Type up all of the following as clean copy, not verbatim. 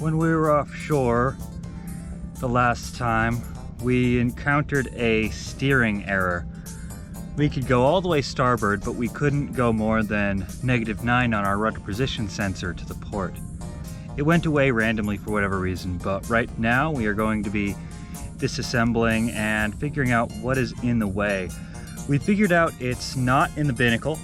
When we were offshore the last time, we encountered a steering error. We could go all the way starboard, but we couldn't go more than -9 on our rudder position sensor to the port. It went away randomly for whatever reason, but right now we are going to be disassembling and figuring out what is in the way. We figured out it's not in the binnacle,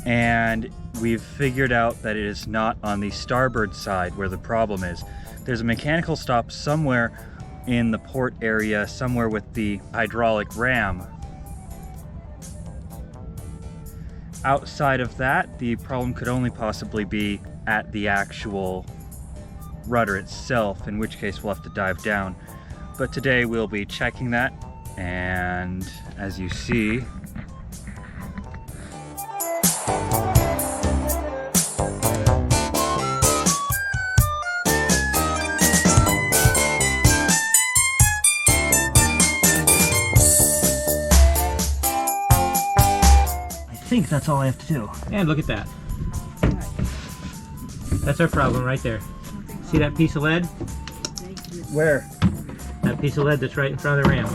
and we've figured out that it is not on the starboard side where the problem is. There's a mechanical stop somewhere in the port area, somewhere with the hydraulic ram. Outside of that, the problem could only possibly be at the actual rudder itself, in which case we'll have to dive down. But today we'll be checking that, and as you see, I think that's all I have to do. And look at that. That's our problem right there. See that piece of lead? where? That piece of lead that's right in front of the ram.